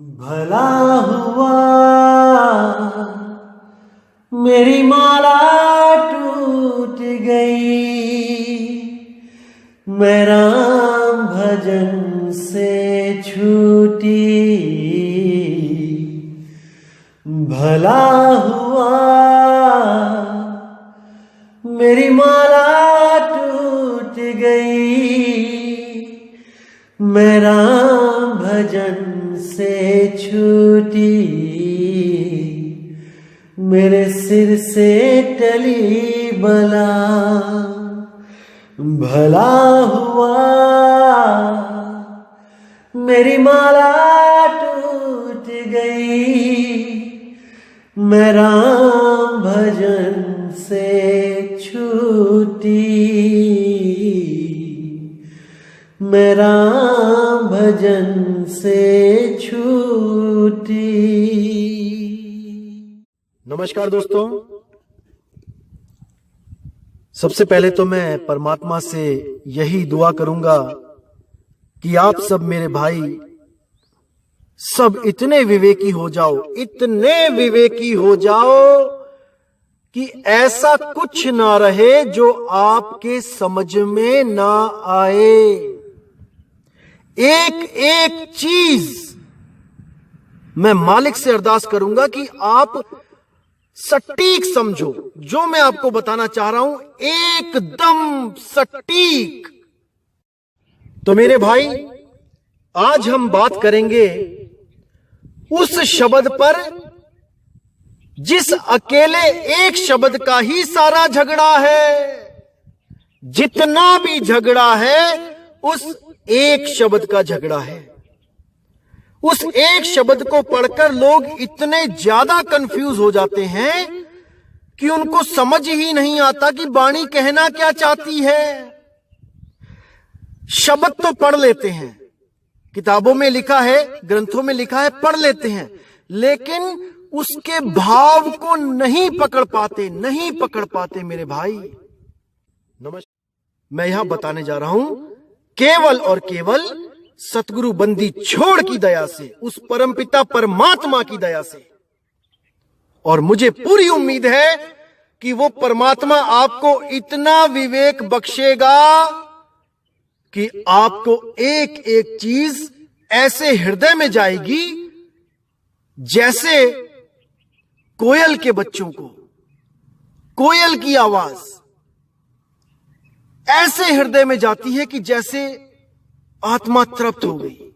भला हुआ मेरी माला टूट गई, मैं राम भजन से छूटी। भला हुआ मेरी माला टूट गई, मैं राम भजन से छूटी। मेरे सिर से टली बला, भला हुआ मेरी माला टूट गई, मैं राम भजन से छूटी। मैं राम भजन से छूटी। नमस्कार दोस्तों, सबसे पहले तो मैं परमात्मा से यही दुआ करूंगा कि आप सब मेरे भाई सब इतने विवेकी हो जाओ, इतने विवेकी हो जाओ कि ऐसा कुछ ना रहे जो आपके समझ में ना आए। एक एक चीज मैं मालिक से अरदास करूंगा कि आप सटीक समझो। जो मैं आपको बताना चाह रहा हूं एकदम सटीक। तो मेरे भाई, आज हम बात करेंगे उस शब्द पर जिस अकेले एक शब्द का ही सारा झगड़ा है। जितना भी झगड़ा है उस एक शब्द का झगड़ा है। उस एक शब्द को पढ़कर लोग इतने ज्यादा कंफ्यूज हो जाते हैं कि उनको समझ ही नहीं आता कि वाणी कहना क्या चाहती है। शब्द तो पढ़ लेते हैं, किताबों में लिखा है, ग्रंथों में लिखा है, पढ़ लेते हैं, लेकिन उसके भाव को नहीं पकड़ पाते मेरे भाई। नमस्कार, मैं यहां बताने जा रहा हूं केवल और केवल सतगुरु बंदी छोड़ की दया से, उस परमपिता परमात्मा की दया से। और मुझे पूरी उम्मीद है कि वो परमात्मा आपको इतना विवेक बख्शेगा कि आपको एक एक चीज ऐसे हृदय में जाएगी जैसे कोयल के बच्चों को, कोयल की आवाज ऐसे हृदय में जाती है कि जैसे आत्मा तृप्त हो गई।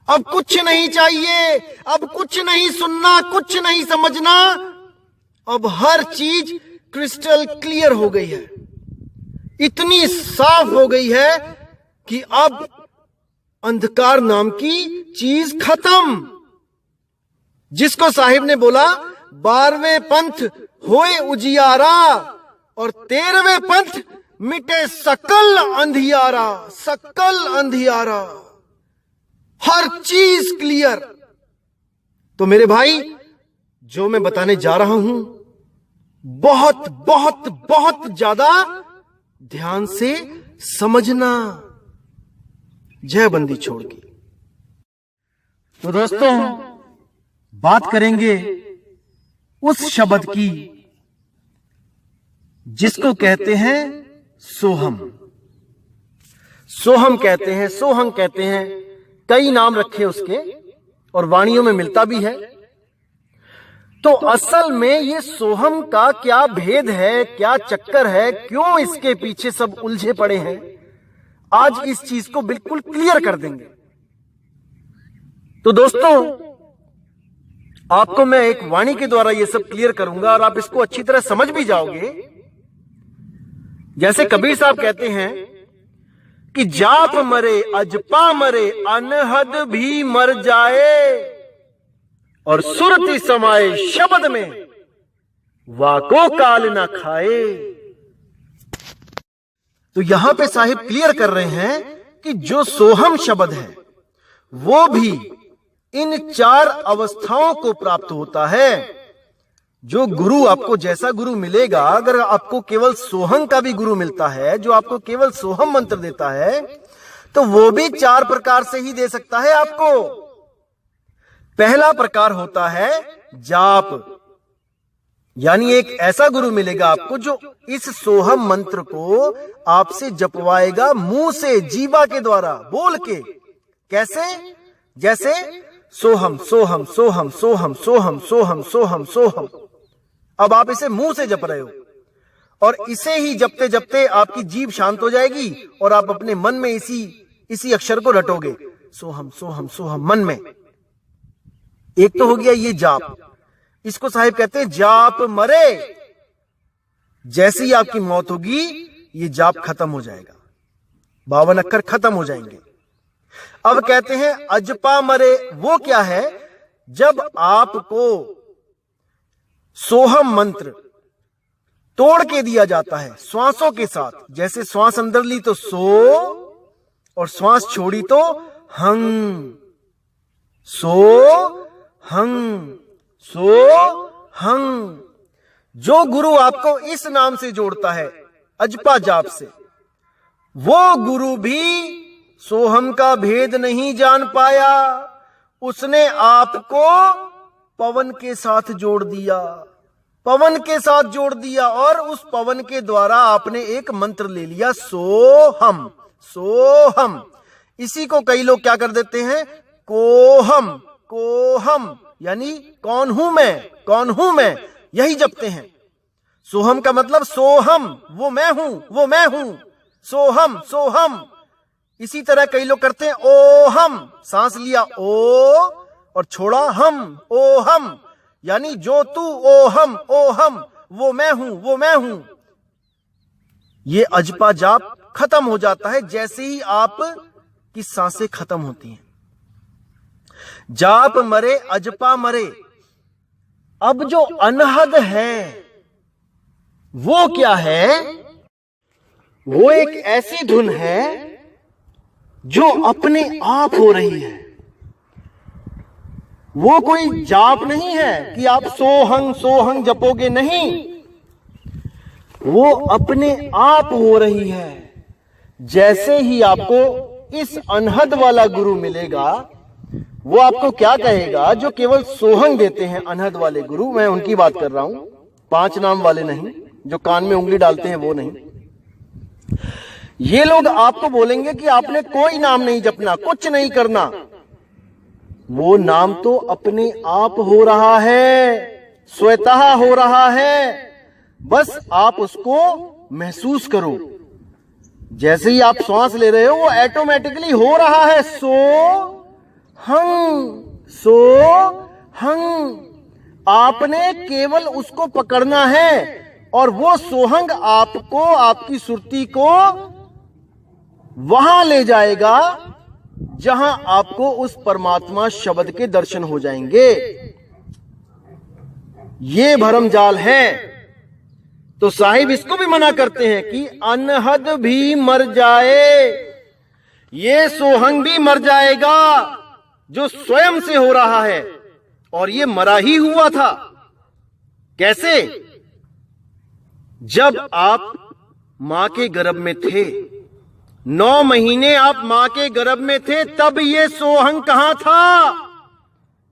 अब कुछ नहीं चाहिए, अब कुछ नहीं सुनना, कुछ नहीं समझना। अब हर चीज क्रिस्टल क्लियर हो गई है, इतनी साफ हो गई है कि अब अंधकार नाम की चीज खत्म। जिसको साहिब ने बोला 12वें पंथ होए उजियारा और 13वें पंथ मिटे सकल अंधियारा, सकल अंधियारा, हर चीज क्लियर। तो मेरे भाई, जो मैं बताने जा रहा हूं बहुत बहुत बहुत ज्यादा ध्यान से समझना। जय बंदी छोड़ की। तो दोस्तों, बात करेंगे उस शब्द की जिसको कहते हैं सोहम। सोहम कहते हैं, सोहम कहते हैं, कई नाम रखे उसके और वाणियों में मिलता भी है। तो असल में ये सोहम का क्या भेद है, क्या चक्कर है, क्यों इसके पीछे सब उलझे पड़े हैं, आज इस चीज को बिल्कुल क्लियर कर देंगे। तो दोस्तों, आपको मैं एक वाणी के द्वारा ये सब क्लियर करूंगा और आप इसको अच्छी तरह समझ भी जाओगे। जैसे कबीर साहब कहते हैं कि जाप मरे अजपा मरे अनहद भी मर जाए और सुरति समाए शब्द में वाको काल ना खाए। तो यहां पे साहिब क्लियर कर रहे हैं कि जो सोहम शब्द है वो भी इन 4 अवस्थाओं को प्राप्त होता है। जो गुरु आपको जैसा गुरु मिलेगा, अगर आपको केवल सोहम का भी गुरु मिलता है, जो आपको केवल सोहम मंत्र देता है, तो वो भी 4 प्रकार से ही दे सकता है आपको। पहला प्रकार होता है जाप, यानी एक ऐसा गुरु मिलेगा आपको जो इस सोहम मंत्र को आपसे जपवाएगा, मुंह से, जीवा के द्वारा बोल के। कैसे? जैसे सोहम सोहम सोहम सोहम सोहम सोहम सोहम सोहम। अब आप इसे मुंह से जप रहे हो और इसे ही जपते जपते आपकी जीभ शांत हो जाएगी और आप अपने मन में इसी अक्षर को रटोगे, सोहम सोहम सोहम, मन में। एक तो हो गया ये जाप। इसको साहिब कहते हैं जाप मरे। जैसे ही आपकी मौत होगी ये जाप खत्म हो जाएगा, 52 अक्षर खत्म हो जाएंगे। अब कहते हैं अजपा मरे। वो क्या है? जब आपको सोहम मंत्र तोड़ के दिया जाता है श्वासों के साथ, जैसे श्वास अंदर ली तो सो और श्वास छोड़ी तो हंग, सो हंग, सो हंग। जो गुरु आपको इस नाम से जोड़ता है अजपा जाप से, वो गुरु भी सोहम का भेद नहीं जान पाया। उसने आपको पवन के साथ जोड़ दिया, पवन के साथ जोड़ दिया और उस पवन के द्वारा आपने एक मंत्र ले लिया, सोहम सोहम। इसी को कई लोग क्या कर देते हैं, कोहम कोहम, यानी कौन हूं मैं, कौन हूं मैं, यही जपते हैं। सोहम का मतलब सोहम, वो मैं हूं, वो मैं हूं, सोहम सोहम। इसी तरह कई लोग करते हैं ओहम, सांस लिया ओ और छोड़ा हम, ओहम, यानी जो तू ओहम ओहम, वो मैं हूं, वो मैं हूं। ये अजपा जाप खत्म हो जाता है जैसे ही आप की सांसें खत्म होती हैं। जाप मरे अजपा मरे। अब जो अनहद है वो क्या है? वो एक ऐसी धुन है जो अपने आप हो रही है। वो कोई जाप नहीं है कि आप सोहंग सोहंग जपोगे, नहीं, वो अपने आप हो रही है। जैसे ही आपको इस अनहद वाला गुरु मिलेगा, वो आपको क्या कहेगा? जो केवल सोहंग देते हैं अनहद वाले गुरु, मैं उनकी बात कर रहा हूं, 5 नाम वाले नहीं, जो कान में उंगली डालते हैं वो नहीं। ये लोग आपको बोलेंगे कि आपने कोई नाम नहीं जपना, कुछ नहीं करना। वो नाम तो अपने आप हो रहा है, स्वतः हो रहा है, बस आप उसको महसूस करो। जैसे ही आप श्वास ले रहे हो वो ऑटोमेटिकली हो रहा है, सो हंग सो हंग। आपने केवल उसको पकड़ना है और वो सोहंग आपको, आपकी सुरती को वहां ले जाएगा जहां आपको उस परमात्मा शब्द के दर्शन हो जाएंगे। ये भरमजाल है। तो साहिब इसको भी मना करते हैं कि अनहद भी मर जाए, ये सोहंग भी मर जाएगा जो स्वयं से हो रहा है, और ये मरा ही हुआ था। कैसे? जब आप मां के गर्भ में थे, 9 महीने आप मां के गर्भ में थे, तब ये सोहंग कहां था?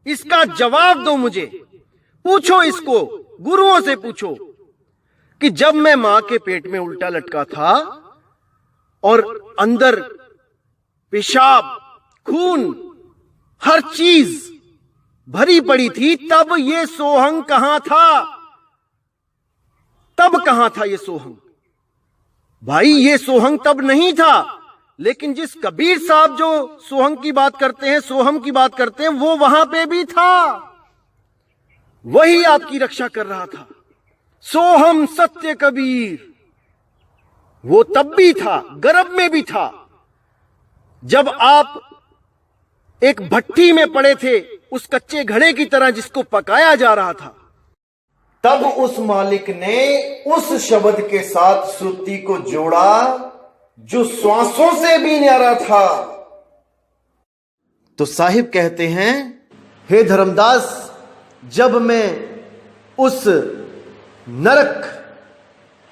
इसका जवाब दो मुझे। पूछो इसको, गुरुओं से पूछो कि जब मैं मां के पेट में उल्टा लटका था और अंदर पेशाब, खून, हर चीज भरी पड़ी थी, तब ये सोहंग कहां था? तब कहां था ये सोहंग? भाई ये सोहंग तब नहीं था, लेकिन जिस कबीर साहब जो सोहंग की बात करते हैं, सोहम की बात करते हैं, वो वहां पे भी था, वही आपकी रक्षा कर रहा था। सोहम सत्य कबीर, वो तब भी था, गर्भ में भी था। जब आप एक भट्टी में पड़े थे, उस कच्चे घड़े की तरह जिसको पकाया जा रहा था, तब उस मालिक ने उस शब्द के साथ श्रुति को जोड़ा जो श्वासों से भी न्यारा था। तो साहिब कहते हैं, हे धर्मदास, जब मैं उस नरक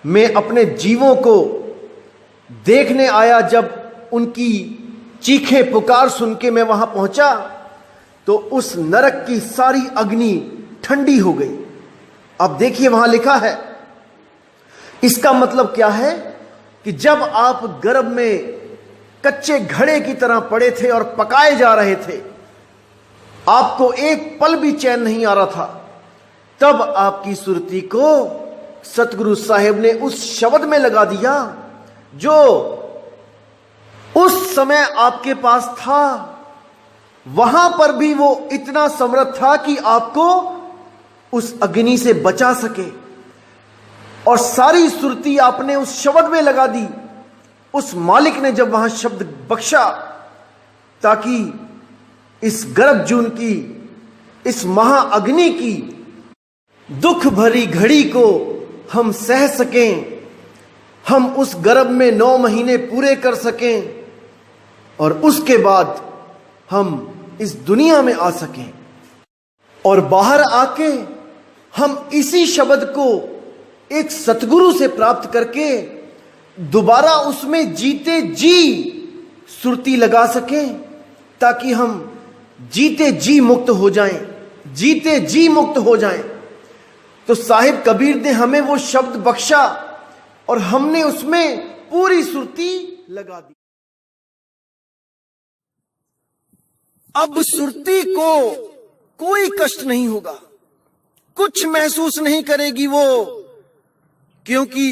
में अपने जीवों को देखने आया, जब उनकी चीखें पुकार सुन के मैं वहां पहुंचा, तो उस नरक की सारी अग्नि ठंडी हो गई। अब देखिए वहां लिखा है, इसका मतलब क्या है कि जब आप गर्भ में कच्चे घड़े की तरह पड़े थे और पकाए जा रहे थे, आपको एक पल भी चैन नहीं आ रहा था, तब आपकी सुरती को सतगुरु साहिब ने उस शब्द में लगा दिया जो उस समय आपके पास था। वहां पर भी वो इतना समर्थ था कि आपको उस अग्नि से बचा सके, और सारी सुरती आपने उस शब्द में लगा दी। उस मालिक ने जब वहां शब्द बख्शा ताकि इस गर्भ जून की, इस महाअग्नि की दुख भरी घड़ी को हम सह सकें, हम उस गर्भ में 9 महीने पूरे कर सकें और उसके बाद हम इस दुनिया में आ सकें, और बाहर आके हम इसी शब्द को एक सतगुरु से प्राप्त करके दोबारा उसमें जीते जी सुरती लगा सकें, ताकि हम जीते जी मुक्त हो जाएं, जीते जी मुक्त हो जाएं। तो साहिब कबीर ने हमें वो शब्द बख्शा और हमने उसमें पूरी सुरती लगा दी। अब सुरती को कोई कष्ट नहीं होगा, कुछ महसूस नहीं करेगी वो, क्योंकि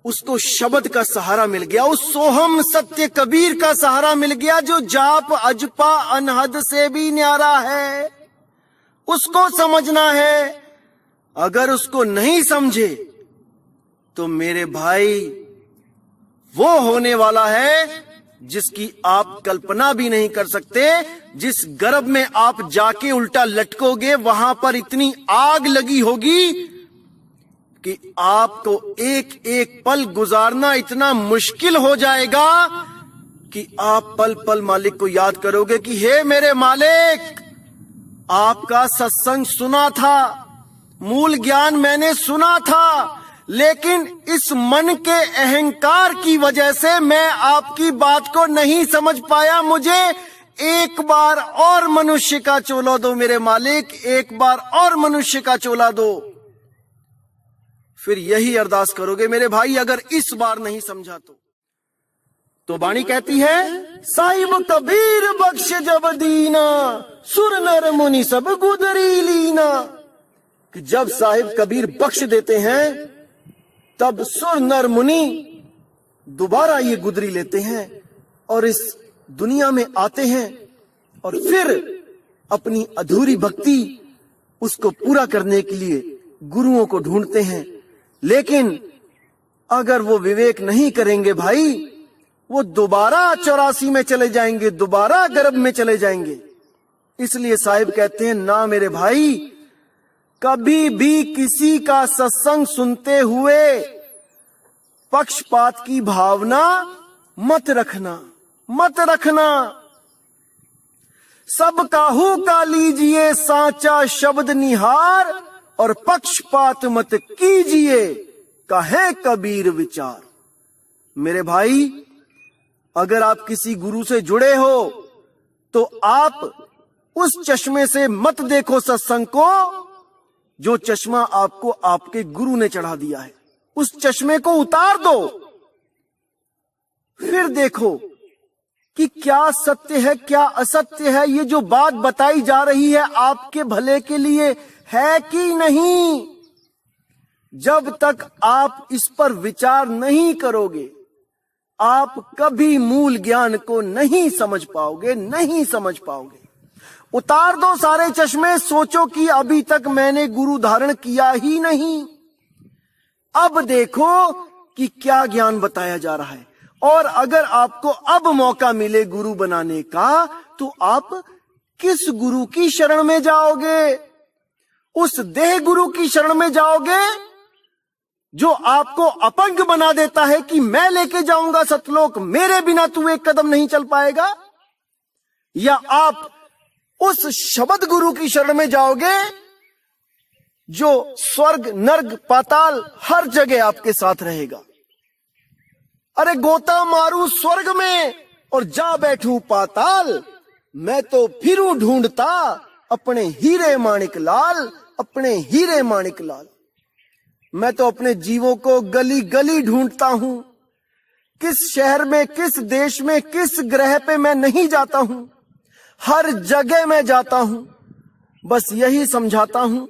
उसको शब्द का सहारा मिल गया, उस सोहम सत्य कबीर का सहारा मिल गया, जो जाप अजपा अनहद से भी न्यारा है। उसको समझना है। अगर उसको नहीं समझे तो मेरे भाई वो होने वाला है जिसकी आप कल्पना भी नहीं कर सकते। जिस गर्भ में आप जाके उल्टा लटकोगे, वहां पर इतनी आग लगी होगी कि आपको एक एक पल गुजारना इतना मुश्किल हो जाएगा कि आप पल पल मालिक को याद करोगे कि हे मेरे मालिक, आपका सत्संग सुना था, मूल ज्ञान मैंने सुना था, लेकिन इस मन के अहंकार की वजह से मैं आपकी बात को नहीं समझ पाया। मुझे एक बार और मनुष्य का चोला दो मेरे मालिक, एक बार और मनुष्य का चोला दो। फिर यही अरदास करोगे मेरे भाई, अगर इस बार नहीं समझा तो बाणी कहती है, साहिब कबीर बख्श जब दीना, सुर नर मुनि सब गुदरी लीना। कि जब साहिब कबीर बख्श देते हैं तब सुर नर मुनि दोबारा ये गुदरी लेते हैं और इस दुनिया में आते हैं और फिर अपनी अधूरी भक्ति उसको पूरा करने के लिए गुरुओं को ढूंढते हैं। लेकिन अगर वो विवेक नहीं करेंगे भाई, वो दोबारा 84 में चले जाएंगे, दोबारा गर्भ में चले जाएंगे। इसलिए साहिब कहते हैं, ना मेरे भाई, कभी भी किसी का सत्संग सुनते हुए पक्षपात की भावना मत रखना, मत रखना। सब काहू का लीजिए साचा शब्द निहार, और पक्षपात मत कीजिए कहे कबीर विचार। मेरे भाई, अगर आप किसी गुरु से जुड़े हो तो आप उस चश्मे से मत देखो सत्संग को जो चश्मा आपको आपके गुरु ने चढ़ा दिया है। उस चश्मे को उतार दो, फिर देखो कि क्या सत्य है क्या असत्य है। ये जो बात बताई जा रही है आपके भले के लिए है कि नहीं। जब तक आप इस पर विचार नहीं करोगे, आप कभी मूल ज्ञान को नहीं समझ पाओगे, नहीं समझ पाओगे। उतार दो सारे चश्मे, सोचो कि अभी तक मैंने गुरु धारण किया ही नहीं। अब देखो कि क्या ज्ञान बताया जा रहा है। और अगर आपको अब मौका मिले गुरु बनाने का, तो आप किस गुरु की शरण में जाओगे? उस देह गुरु की शरण में जाओगे जो आपको अपंग बना देता है कि मैं लेके जाऊंगा सतलोक, मेरे बिना तू एक कदम नहीं चल पाएगा? या आप उस शब्द गुरु की शरण में जाओगे जो स्वर्ग नर्क पाताल हर जगह आपके साथ रहेगा? अरे गोता मारू स्वर्ग में और जा बैठूं पाताल, मैं तो फिरूं ढूंढता अपने हीरे माणिक लाल, अपने हीरे माणिक लाल। मैं तो अपने जीवों को गली गली ढूंढता हूं, किस शहर में, किस देश में, किस ग्रह पे मैं नहीं जाता हूं, हर जगह मैं जाता हूं, बस यही समझाता हूं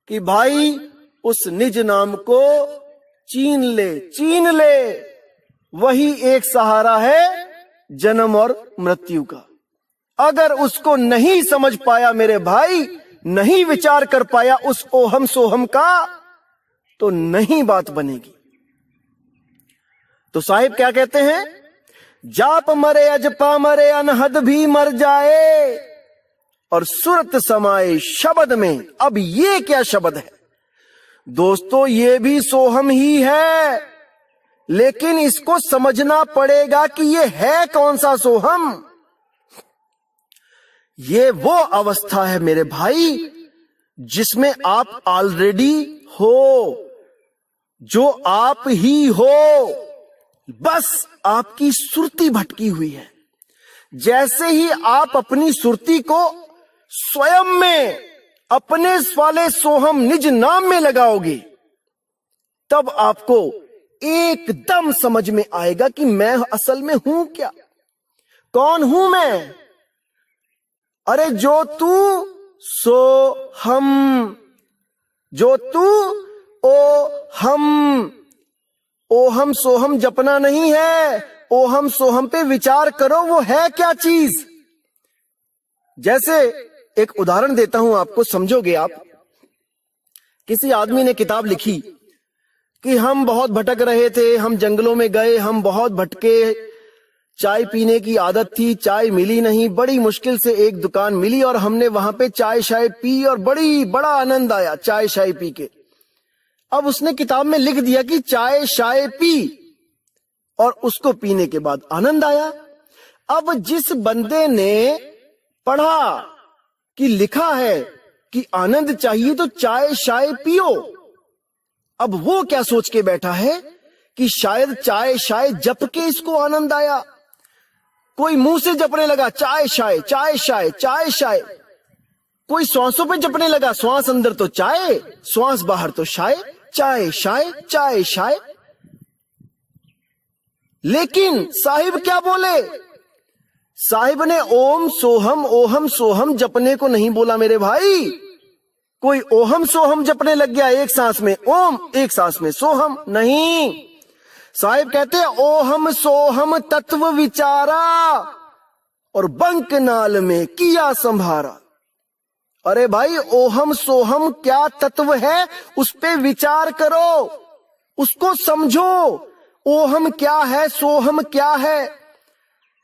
कि भाई उस निज नाम को चीन ले, चीन ले। वही एक सहारा है जन्म और मृत्यु का। अगर उसको नहीं समझ पाया मेरे भाई, नहीं विचार कर पाया उस ओहम सोहम का, तो नहीं बात बनेगी। तो साहिब क्या कहते हैं? जाप मरे अजपा मरे अनहद भी मर जाए और सुरत समाए शब्द में। अब ये क्या शब्द है दोस्तों? ये भी सोहम ही है, लेकिन इसको समझना पड़ेगा कि ये है कौन सा सोहम। ये वो अवस्था है मेरे भाई जिसमें आप ऑलरेडी हो, जो आप ही हो, बस आपकी सुरती भटकी हुई है। जैसे ही आप अपनी सुरती को स्वयं में अपने वाले सोहम निज नाम में लगाओगे, तब आपको एकदम समझ में आएगा कि मैं असल में हूं क्या, कौन हूं मैं। अरे जो तू सो हम, जो तू ओ हम। ओहम सोहम जपना नहीं है, ओहम सोहम पे विचार करो वो है क्या चीज। जैसे एक उदाहरण देता हूं आपको, समझोगे आप। किसी आदमी ने किताब लिखी कि हम बहुत भटक रहे थे, हम जंगलों में गए, हम बहुत भटके, चाय पीने की आदत थी, चाय मिली नहीं, बड़ी मुश्किल से एक दुकान मिली और हमने वहां पे चाय शाय पी और बड़ा आनंद आया चाय शाय पी के। अब उसने किताब में लिख दिया कि चाय शाय पी और उसको पीने के बाद आनंद आया। अब जिस बंदे ने पढ़ा कि लिखा है कि आनंद चाहिए तो चाय शाय पियो, अब वो क्या सोच के बैठा है कि शायद चाय शाय जप के इसको आनंद आया। कोई मुंह से जपने लगा चाय शाय, चाय शाय, चाय शाय। कोई श्वासों पे जपने लगा, श्वास अंदर तो चाय, श्वास बाहर तो शाय, चाय शाय, चाय शाय। लेकिन साहिब क्या बोले? साहिब ने ओहम सोहम जपने को नहीं बोला मेरे भाई। कोई ओहम सोहम जपने लग गया, एक सांस में ओम, एक सांस में सोहम, नहीं। साहिब कहते हैं ओहम सोहम तत्व विचारा और बंक नाल में किया संभारा। अरे भाई ओहम सोहम क्या तत्व है, उस पे विचार करो, उसको समझो। ओहम क्या है, सोहम क्या है।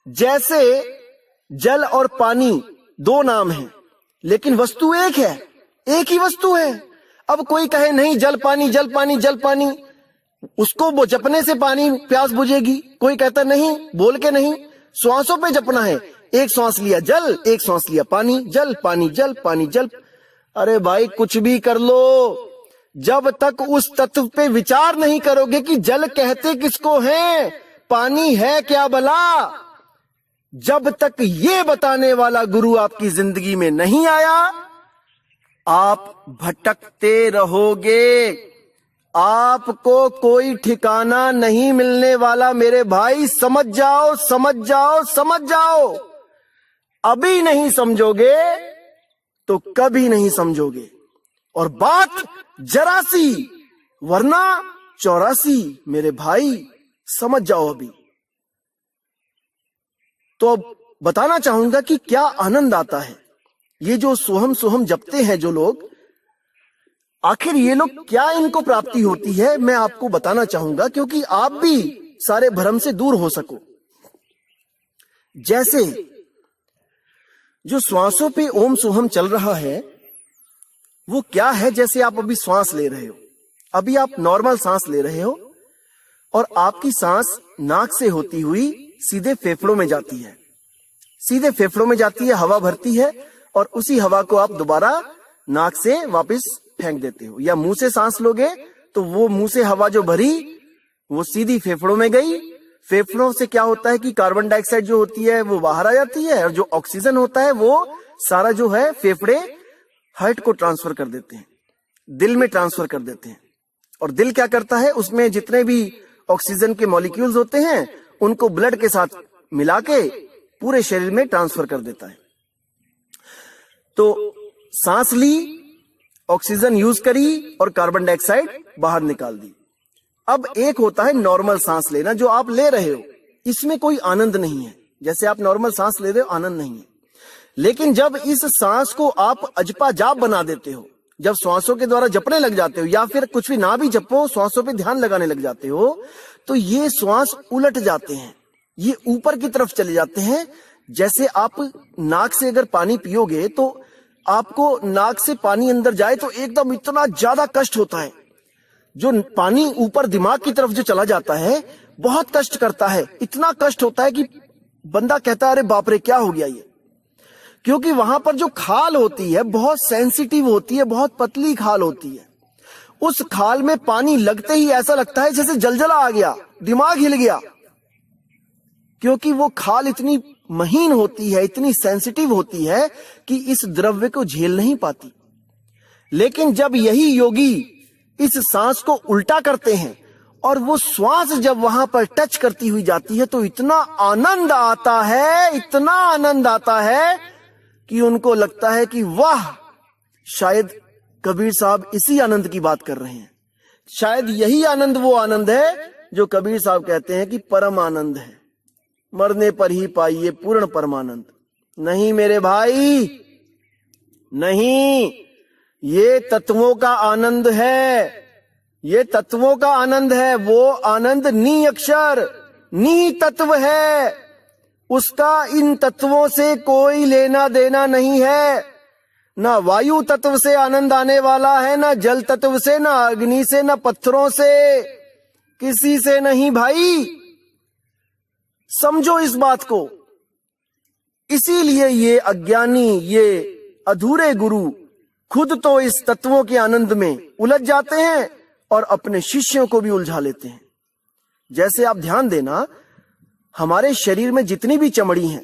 जैसे जल और पानी दो नाम हैं, लेकिन वस्तु एक है, एक ही वस्तु है। अब कोई कहे नहीं जल पानी, जल पानी, जल पानी, उसको वो जपने से पानी प्यास बुझेगी। कोई कहता नहीं, बोल के नहीं, श्वासों पे जपना है। एक श्वास लिया जल, एक श्वास लिया पानी, जल पानी, जल पानी, जल। अरे भाई कुछ भी कर लो, जब तक उस तत्व पे विचार नहीं करोगे कि जल कहते किसको हैं, पानी है क्या भला, जब तक ये बताने वाला गुरु आपकी जिंदगी में नहीं आया, आप भटकते रहोगे। आपको कोई ठिकाना नहीं मिलने वाला मेरे भाई। समझ जाओ, समझ जाओ, समझ जाओ। अभी नहीं समझोगे तो कभी नहीं समझोगे। और बात जरा सी वरना 84 मेरे भाई, समझ जाओ अभी। तो अब बताना चाहूंगा कि क्या आनंद आता है। ये जो सोहम सोहम जपते हैं जो लोग, आखिर ये लोग क्या इनको प्राप्ति होती है, मैं आपको बताना चाहूंगा, क्योंकि आप भी सारे भ्रम से दूर हो सको। जैसे जो श्वासों पे ओम सोहम चल रहा है, वो क्या है? जैसे आप अभी श्वास ले रहे हो, अभी आप नॉर्मल सांस ले रहे हो और आपकी सांस नाक से होती हुई सीधे फेफड़ों में जाती है, सीधे फेफड़ों में जाती है, हवा भरती है और उसी हवा को आप दोबारा नाक से वापस फेंक देते हो। या मुंह से सांस लोगे तो वो मुंह से हवा जो भरी वो सीधी फेफड़ों में गई, फेफड़ों से क्या होता है कि कार्बन डाइऑक्साइड जो होती है वो बाहर आ जाती है, और जो ऑक्सीजन होता है वो सारा जो है फेफड़े हार्ट को ट्रांसफर कर देते हैं, दिल में ट्रांसफर कर देते हैं। और दिल क्या करता है, उसमें जितने भी ऑक्सीजन के मॉलिक्यूल्स होते हैं उनको ब्लड के साथ मिला के पूरे शरीर में ट्रांसफर कर देता है। तो सांस ली, ऑक्सीजन यूज करी और कार्बन डाइऑक्साइड बाहर निकाल दी। अब एक होता है नॉर्मल सांस लेना, जो आप ले रहे हो, इसमें कोई आनंद नहीं है। जैसे आप नॉर्मल सांस ले रहे हो, आनंद नहीं है। लेकिन जब इस सांस को आप अजपा जाप बना देते हो, जब श्वासों के द्वारा जपने लग जाते हो, या फिर कुछ भी ना भी जपो, श्वासों पे ध्यान लगाने लग जाते हो, तो ये श्वास उलट जाते हैं, ये ऊपर की तरफ चले जाते हैं। जैसे आप नाक से अगर पानी पियोगे तो आपको नाक से पानी अंदर जाए तो एकदम इतना ज्यादा कष्ट होता है। जो पानी ऊपर दिमाग की तरफ जो चला जाता है बहुत कष्ट करता है, इतना कष्ट होता है कि बंदा कहता है अरे बाप रे क्या हो गया ये। क्योंकि वहां पर जो खाल होती है बहुत सेंसिटिव होती है, बहुत पतली खाल होती है। उस खाल में पानी लगते ही ऐसा लगता है जैसे जलजला आ गया, दिमाग हिल गया, क्योंकि वो खाल इतनी महीन होती है, इतनी सेंसिटिव होती है कि इस द्रव्य को झेल नहीं पाती। लेकिन जब यही योगी इस सांस को उल्टा करते हैं और वो श्वास जब वहां पर टच करती हुई जाती है तो इतना आनंद आता है, इतना आनंद आता है कि उनको लगता है कि वाह, शायद कबीर साहब इसी आनंद की बात कर रहे हैं। शायद यही आनंद वो आनंद है जो कबीर साहब कहते हैं कि परम आनंद है, मरने पर ही पाइए पूर्ण परमानंद। नहीं मेरे भाई, नहीं, ये तत्वों का आनंद है, ये तत्वों का आनंद है। वो आनंद नी अक्षर, नी तत्व है, उसका इन तत्वों से कोई लेना देना नहीं है। ना वायु तत्व से आनंद आने वाला है, ना जल तत्व से, ना अग्नि से, ना पत्थरों से, किसी से नहीं भाई। समझो इस बात को। इसीलिए ये अज्ञानी, ये अधूरे गुरु खुद तो इस तत्वों के आनंद में उलझ जाते हैं और अपने शिष्यों को भी उलझा लेते हैं। जैसे आप ध्यान देना, हमारे शरीर में जितनी भी चमड़ी है,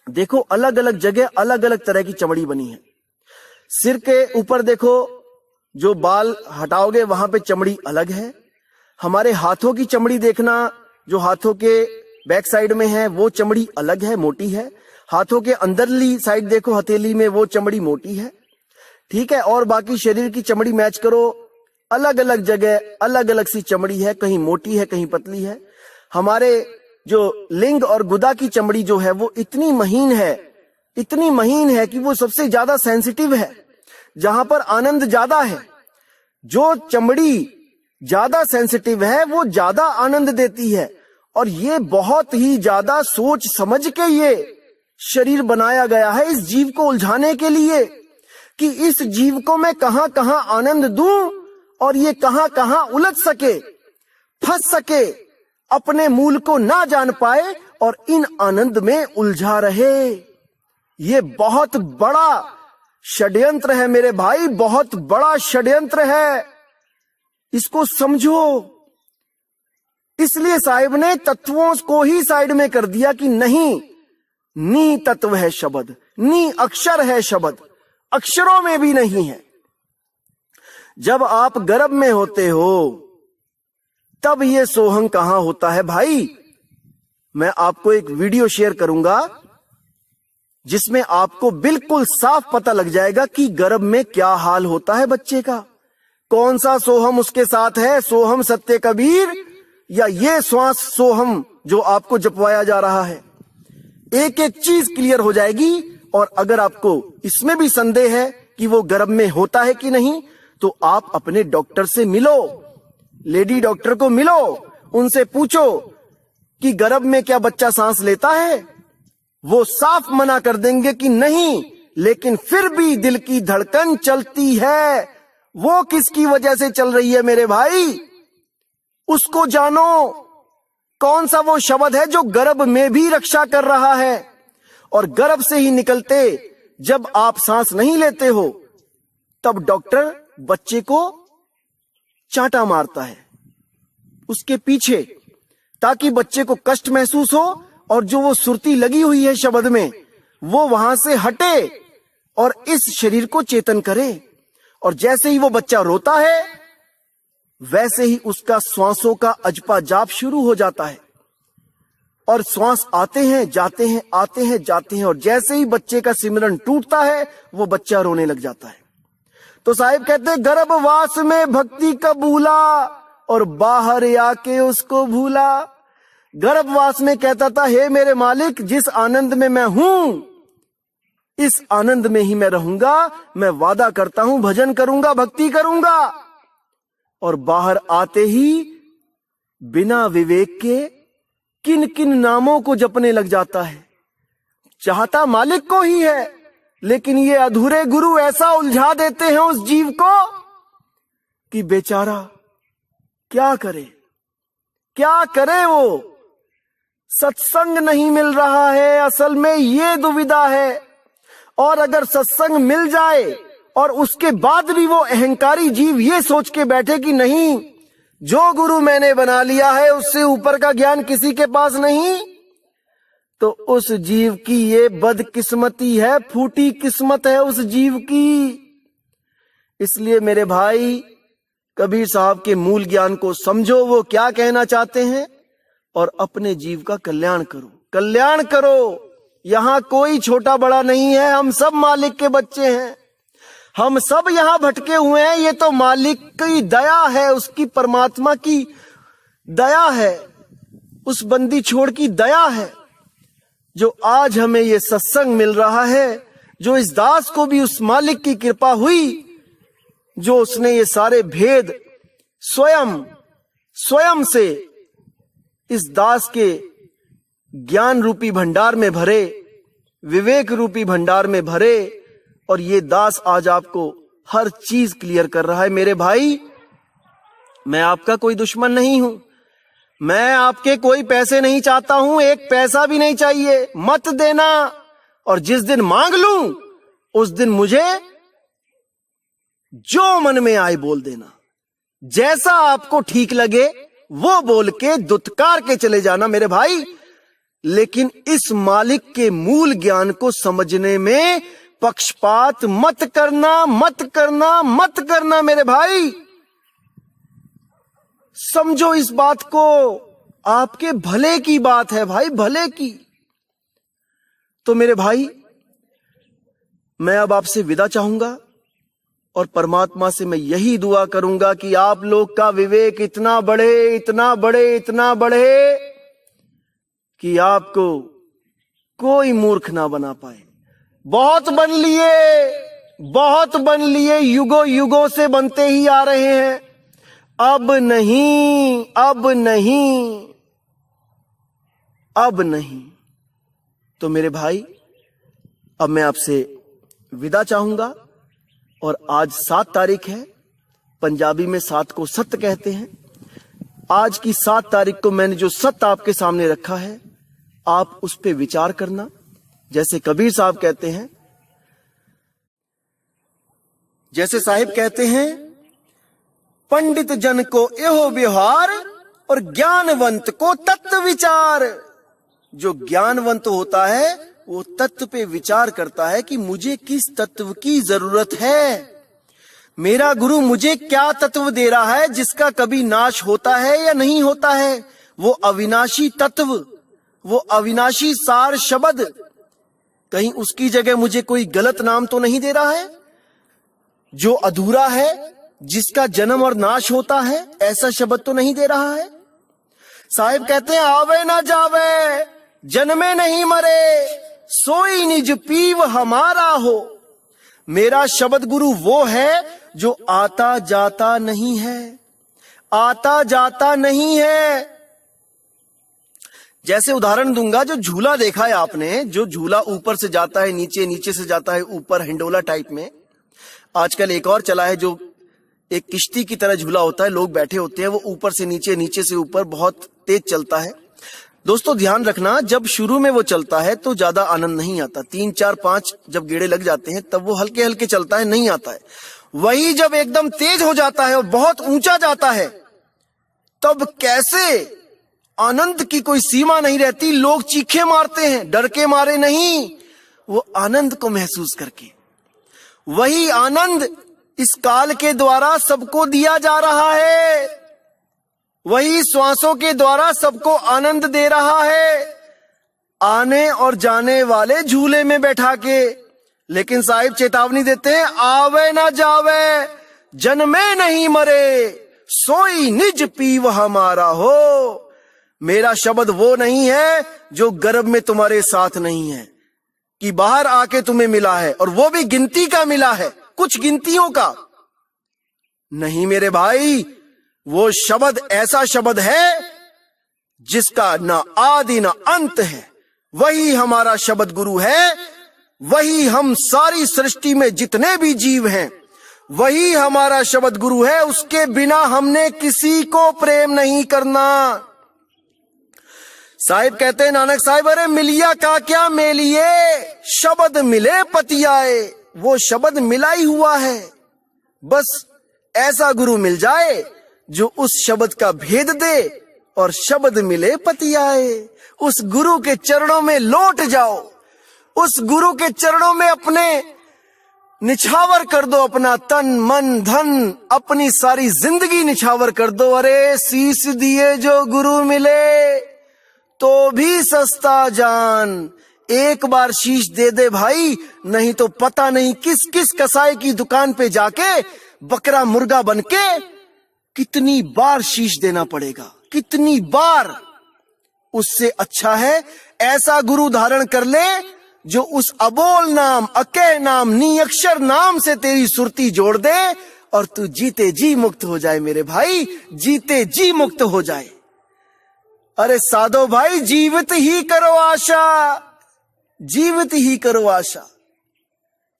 देखो अलग अलग जगह अलग अलग तरह की चमड़ी बनी है। सिर के ऊपर देखो, जो बाल हटाओगे वहां पे चमड़ी अलग है। हमारे हाथों की चमड़ी देखना, जो हाथों के बैक साइड में है वो चमड़ी अलग है, मोटी है। हाथों के अंदरली साइड देखो, हथेली में, वो चमड़ी मोटी है, ठीक है। और बाकी शरीर की चमड़ी मैच करो, अलग अलग जगह अलग अलग सी चमड़ी है, कहीं मोटी है कहीं पतली है। हमारे जो लिंग और गुदा की चमड़ी जो है वो इतनी महीन है, इतनी महीन है कि वो सबसे ज्यादा सेंसिटिव है, जहां पर आनंद ज्यादा है। जो चमड़ी ज्यादा सेंसिटिव है वो ज्यादा आनंद देती है। और ये बहुत ही ज्यादा सोच समझ के ये शरीर बनाया गया है इस जीव को उलझाने के लिए, कि इस जीव को मैं कहां कहां आनंद दूं और ये कहां कहां उलझ सके, फंस सके, अपने मूल को ना जान पाए और इन आनंद में उलझा रहे। ये बहुत बड़ा षड्यंत्र है मेरे भाई, बहुत बड़ा षड्यंत्र है, इसको समझो। इसलिए साहिब ने तत्वों को ही साइड में कर दिया कि नहीं, नी तत्व है शब्द, नी अक्षर है शब्द, अक्षरों में भी नहीं है। जब आप गर्भ में होते हो तब ये सोहम कहां होता है भाई। मैं आपको एक वीडियो शेयर करूंगा जिसमें आपको बिल्कुल साफ पता लग जाएगा कि गर्भ में क्या हाल होता है बच्चे का, कौन सा सोहम उसके साथ है, सोहम सत्य कबीर या ये श्वास सोहम जो आपको जपवाया जा रहा है। एक एक चीज क्लियर हो जाएगी। और अगर आपको इसमें भी संदेह है कि वो गर्भ में होता है कि नहीं, तो आप अपने डॉक्टर से मिलो, लेडी डॉक्टर को मिलो, उनसे पूछो कि गर्भ में क्या बच्चा सांस लेता है। वो साफ मना कर देंगे कि नहीं, लेकिन फिर भी दिल की धड़कन चलती है। वो किसकी वजह से चल रही है मेरे भाई, उसको जानो। कौन सा वो शब्द है जो गर्भ में भी रक्षा कर रहा है। और गर्भ से ही निकलते जब आप सांस नहीं लेते हो तब डॉक्टर बच्चे को चांटा मारता है, उसके पीछे ताकि बच्चे को कष्ट महसूस हो और जो वो सुरती लगी हुई है शब्द में वो वहां से हटे और इस शरीर को चेतन करे। और जैसे ही वो बच्चा रोता है वैसे ही उसका श्वासों का अजपा जाप शुरू हो जाता है और श्वास आते हैं जाते हैं, आते हैं जाते हैं, और जैसे ही बच्चे का सिमरन टूटता है वो बच्चा रोने लग जाता है। तो साहिब कहते हैं गर्भवास में भक्ति का भूला और बाहर आके उसको भूला। गर्भवास में कहता था हे मेरे मालिक, जिस आनंद में मैं हूं इस आनंद में ही मैं रहूंगा, मैं वादा करता हूं भजन करूंगा, भक्ति करूंगा। और बाहर आते ही बिना विवेक के किन किन नामों को जपने लग जाता है। चाहता मालिक को ही है, लेकिन ये अधूरे गुरु ऐसा उलझा देते हैं उस जीव को कि बेचारा क्या करे, क्या करे। वो सत्संग नहीं मिल रहा है, असल में ये दुविधा है। और अगर सत्संग मिल जाए और उसके बाद भी वो अहंकारी जीव ये सोच के बैठे कि नहीं, जो गुरु मैंने बना लिया है उससे ऊपर का ज्ञान किसी के पास नहीं, तो उस जीव की ये बदकिस्मती है, फूटी किस्मत है उस जीव की। इसलिए मेरे भाई, कबीर साहब के मूल ज्ञान को समझो, वो क्या कहना चाहते हैं, और अपने जीव का कल्याण करो, कल्याण करो। यहां कोई छोटा बड़ा नहीं है, हम सब मालिक के बच्चे हैं, हम सब यहां भटके हुए हैं। ये तो मालिक की दया है, उसकी परमात्मा की दया है, उस बंदी छोड़ की दया है जो आज हमें ये सत्संग मिल रहा है, जो इस दास को भी उस मालिक की कृपा हुई जो उसने ये सारे भेद स्वयं से इस दास के ज्ञान रूपी भंडार में भरे, विवेक रूपी भंडार में भरे, और ये दास आज आपको हर चीज क्लियर कर रहा है। मेरे भाई, मैं आपका कोई दुश्मन नहीं हूं, मैं आपके कोई पैसे नहीं चाहता हूं, एक पैसा भी नहीं चाहिए, मत देना। और जिस दिन मांग लूं उस दिन मुझे जो मन में आए बोल देना, जैसा आपको ठीक लगे वो बोल के दुत्कार के चले जाना मेरे भाई। लेकिन इस मालिक के मूल ज्ञान को समझने में पक्षपात मत करना, मत करना, मत करना मेरे भाई। समझो इस बात को, आपके भले की बात है भाई, भले की। तो मेरे भाई, मैं अब आपसे विदा चाहूंगा और परमात्मा से मैं यही दुआ करूंगा कि आप लोग का विवेक इतना बढ़े, इतना बढ़े, इतना बढ़े कि आपको कोई मूर्ख ना बना पाए। बहुत बन लिए, बहुत बन लिए, युगों युगों से बनते ही आ रहे हैं। अब नहीं, अब नहीं, अब नहीं। तो मेरे भाई, अब मैं आपसे विदा चाहूंगा। और आज 7 तारीख है, पंजाबी में 7 को सत्य कहते हैं। आज की 7 तारीख को मैंने जो सत्य आपके सामने रखा है, आप उस पे विचार करना। जैसे कबीर साहब कहते हैं, जैसे साहिब कहते हैं, पंडित जन को एहो व्यवहार और ज्ञानवंत को तत्व विचार। जो ज्ञानवंत होता है वो तत्व पे विचार करता है कि मुझे किस तत्व की जरूरत है, मेरा गुरु मुझे क्या तत्व दे रहा है जिसका कभी नाश होता है या नहीं होता है। वो अविनाशी तत्व, वो अविनाशी सार शब्द, कहीं उसकी जगह मुझे कोई गलत नाम तो नहीं दे रहा है। जो अधूरा है, जिसका जन्म और नाश होता है, ऐसा शब्द तो नहीं दे रहा है। साहिब कहते हैं, आवे ना जावे जन्मे नहीं मरे, सोई निज पीव हमारा हो। मेरा शब्द गुरु वो है जो आता जाता नहीं है, आता जाता नहीं है। जैसे उदाहरण दूंगा, जो झूला देखा है आपने, जो झूला ऊपर से जाता है नीचे, नीचे से जाता है ऊपर, हिंडोला टाइप में। आजकल एक और चला है जो एक किश्ती की तरह झूला होता है, लोग बैठे होते हैं, वो ऊपर से नीचे, नीचे से ऊपर, बहुत तेज चलता है। दोस्तों ध्यान रखना, जब शुरू में वो चलता है तो ज्यादा आनंद नहीं आता, 3 4 5 जब गेड़े लग जाते हैं तब वो हल्के हल्के चलता है, नहीं आता है। वही जब एकदम तेज हो जाता है और बहुत ऊंचा जाता है, तब कैसे आनंद की कोई सीमा नहीं रहती। लोग चीखे मारते हैं, डर के मारे नहीं, वो आनंद को महसूस करके। वही आनंद इस काल के द्वारा सबको दिया जा रहा है, वही श्वासों के द्वारा सबको आनंद दे रहा है, आने और जाने वाले झूले में बैठा के। लेकिन साहिब चेतावनी देते हैं, आवे ना जावे, जन्मे नहीं मरे, सोई निज पीव हमारा हो। मेरा शब्द वो नहीं है जो गर्भ में तुम्हारे साथ नहीं है, कि बाहर आके तुम्हें मिला है, और वो भी गिनती का मिला है, कुछ गिनतियों का नहीं मेरे भाई। वो शब्द ऐसा शब्द है जिसका ना आदि ना अंत है। वही हमारा शब्द गुरु है, वही हम सारी सृष्टि में जितने भी जीव हैं, वही हमारा शब्द गुरु है। उसके बिना हमने किसी को प्रेम नहीं करना। साहिब कहते हैं, नानक साहिब, अरे मिलिया का क्या मेलिए, शब्द मिले पतियाए। वो शब्द मिला ही हुआ है, बस ऐसा गुरु मिल जाए जो उस शब्द का भेद दे, और शब्द मिले पतियाए। उस गुरु के चरणों में लौट जाओ, उस गुरु के चरणों में अपने निछावर कर दो, अपना तन मन धन, अपनी सारी जिंदगी निछावर कर दो। अरे शीश दिए जो गुरु मिले तो भी सस्ता जान। एक बार शीश दे दे भाई, नहीं तो पता नहीं किस किस कसाई की दुकान पे जाके बकरा मुर्गा बनके कितनी बार शीश देना पड़ेगा, कितनी बार। उससे अच्छा है ऐसा गुरु धारण कर ले जो उस अबोल नाम, अके नाम, नी अक्षर नाम से तेरी सुरती जोड़ दे, और तू जीते जी मुक्त हो जाए मेरे भाई, जीते जी मुक्त हो जाए। अरे साधो भाई, जीवित ही करो आशा, जीवित ही करो आशा।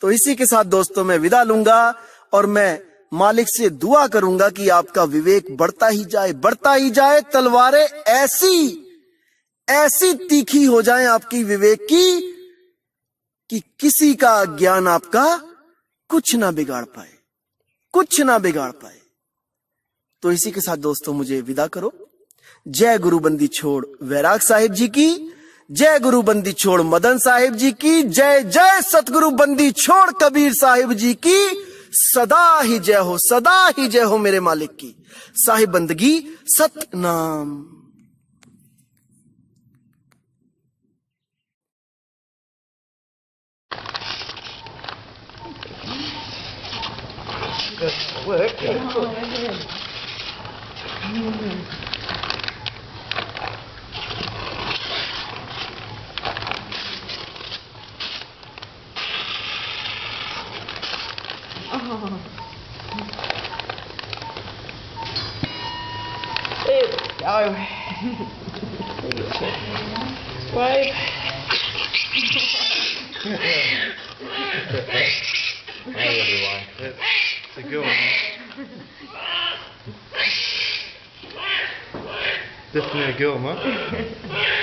तो इसी के साथ दोस्तों मैं विदा लूंगा, और मैं मालिक से दुआ करूंगा कि आपका विवेक बढ़ता ही जाए, बढ़ता ही जाए। तलवारें ऐसी ऐसी तीखी हो जाएं आपकी विवेक की कि किसी का ज्ञान आपका कुछ ना बिगाड़ पाए, कुछ ना बिगाड़ पाए। तो इसी के साथ दोस्तों मुझे विदा करो। जय गुरु बंदी छोड़ वैराग साहिब जी की, जय गुरु बंदी छोड़ मदन साहिब जी की, जय जय सतगुरु बंदी छोड़ कबीर साहिब जी की। सदा ही जय हो, सदा ही जय हो मेरे मालिक की। साहिब बंदगी Satnam. Good work. There we go. Wave. Hey everyone, it's a good one. Definitely a good one, huh?